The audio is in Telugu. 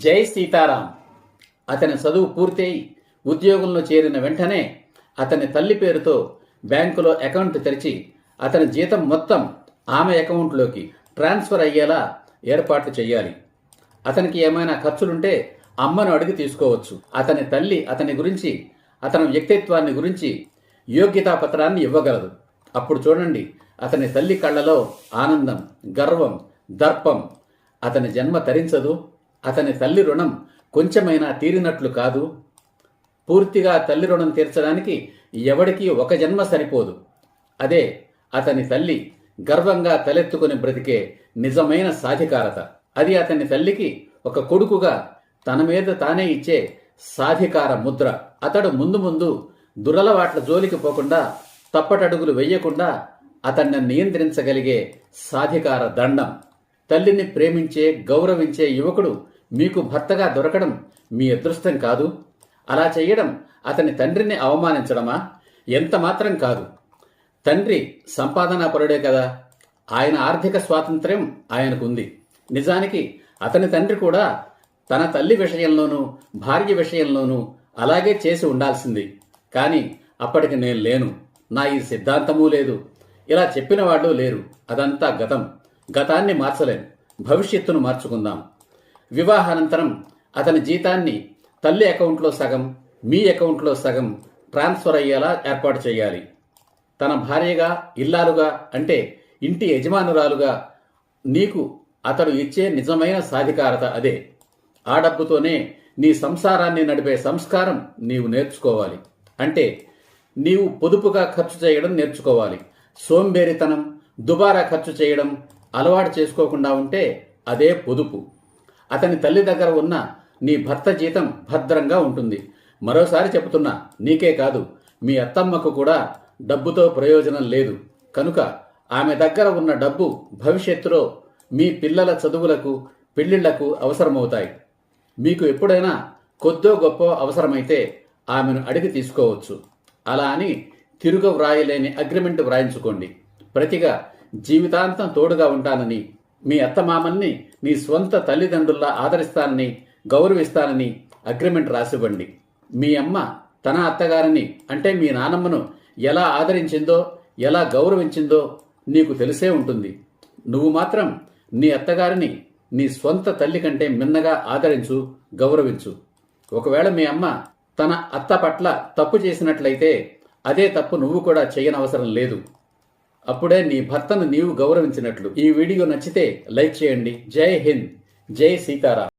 జై సీతారాం. అతని చదువు పూర్తయి ఉద్యోగంలో చేరిన వెంటనే అతని తల్లి పేరుతో బ్యాంకులో అకౌంట్ తెరిచి అతని జీతం మొత్తం ఆమె అకౌంట్లోకి ట్రాన్స్ఫర్ అయ్యేలా ఏర్పాట్లు చేయాలి. అతనికి ఏమైనా ఖర్చులుంటే అమ్మను అడిగి తీసుకోవచ్చు. అతని తల్లి అతని గురించి, అతని వ్యక్తిత్వాన్ని గురించి యోగ్యతా పత్రాన్ని ఇవ్వగలదు. అప్పుడు చూడండి, అతని తల్లి కళ్ళలో ఆనందం, గర్వం, దర్పం. అతని జన్మ తరించదు. అతని తల్లి రుణం కొంచెమైనా తీరినట్లు కాదు. పూర్తిగా తల్లి రుణం తీర్చడానికి ఎవడికి ఒక జన్మ సరిపోదు. అదే అతని తల్లి గర్వంగా తలెత్తుకుని బ్రతికే నిజమైన సాధికారత. అది అతని తల్లికి ఒక కొడుకుగా తన మీద తానే ఇచ్చే సాధికార ముద్ర. అతడు ముందు ముందు దురలవాట్ల జోలికి పోకుండా, తప్పటడుగులు వెయ్యకుండా అతన్ని నియంత్రించగలిగే సాధికార దండం. తల్లిని ప్రేమించే, గౌరవించే యువకుడు మీకు భర్తగా దొరకడం మీ అదృష్టం కాదు. అలా చేయడం అతని తండ్రిని అవమానించడమా? ఎంత మాత్రం కాదు. తండ్రి సంపాదనాపరుడే కదా. ఆయన ఆర్థిక స్వాతంత్ర్యం ఆయనకుంది. నిజానికి అతని తండ్రి కూడా తన తల్లి విషయంలోనూ, భార్య విషయంలోనూ అలాగే చేసి ఉండాల్సింది. కానీ అప్పటికి నేను లేను, నా ఈ సిద్ధాంతమూ లేదు, ఇలా చెప్పిన వాళ్ళు లేరు. అదంతా గతం. గతాన్ని మార్చలేం, భవిష్యత్తును మార్చుకుందాం. వివాహానంతరం అతని జీతాన్ని తల్లి అకౌంట్లో సగం, మీ అకౌంట్లో సగం ట్రాన్స్ఫర్ అయ్యేలా ఏర్పాటు చేయాలి. తన భార్యగా, ఇల్లాలుగా, అంటే ఇంటి యజమానురాలుగా నీకు అతడు ఇచ్చే నిజమైన సాధికారత అదే. ఆ డబ్బుతోనే నీ సంసారాన్ని నడిపే సంస్కారం నీవు నేర్చుకోవాలి. అంటే నీవు పొదుపుగా ఖర్చు చేయడం నేర్చుకోవాలి. సోంబేరితనం, దుబారా ఖర్చు చేయడం అలవాటు చేసుకోకుండా ఉంటే అదే పొదుపు. అతని తల్లి దగ్గర ఉన్న నీ భర్త జీతం భద్రంగా ఉంటుంది. మరోసారి చెబుతున్నా, నీకే కాదు మీ అత్తమ్మకు కూడా డబ్బుతో ప్రయోజనం లేదు. కనుక ఆమె దగ్గర ఉన్న డబ్బు భవిష్యత్తులో మీ పిల్లల చదువులకు, పెళ్లిళ్లకు అవసరమవుతాయి. మీకు ఎప్పుడైనా కొద్దో గొప్ప అవసరమైతే ఆమెను అడిగి తీసుకోవచ్చు. అలా అని తిరుగు వ్రాయలేని అగ్రిమెంట్ వ్రాయించుకోండి. ప్రతిగా జీవితాంతం తోడుగా ఉంటానని, మీ అత్తమామల్ని నీ స్వంత తల్లిదండ్రుల్లా ఆదరిస్తానని, గౌరవిస్తానని అగ్రిమెంట్ రాసివ్వండి. మీ అమ్మ తన అత్తగారిని, అంటే మీ నానమ్మను ఎలా ఆదరించిందో, ఎలా గౌరవించిందో నీకు తెలిసే ఉంటుంది. నువ్వు మాత్రం నీ అత్తగారిని నీ స్వంత తల్లి కంటే మిన్నగా ఆదరించు, గౌరవించు. ఒకవేళ మీ అమ్మ తన అత్త పట్ల తప్పు చేసినట్లయితే అదే తప్పు నువ్వు కూడా చేయనవసరం లేదు. అప్పుడే నీ భర్తను నీవు గౌరవించినట్లు. ఈ వీడియో నచ్చితే లైక్ చేయండి. జై హింద్, జై సీతారాం.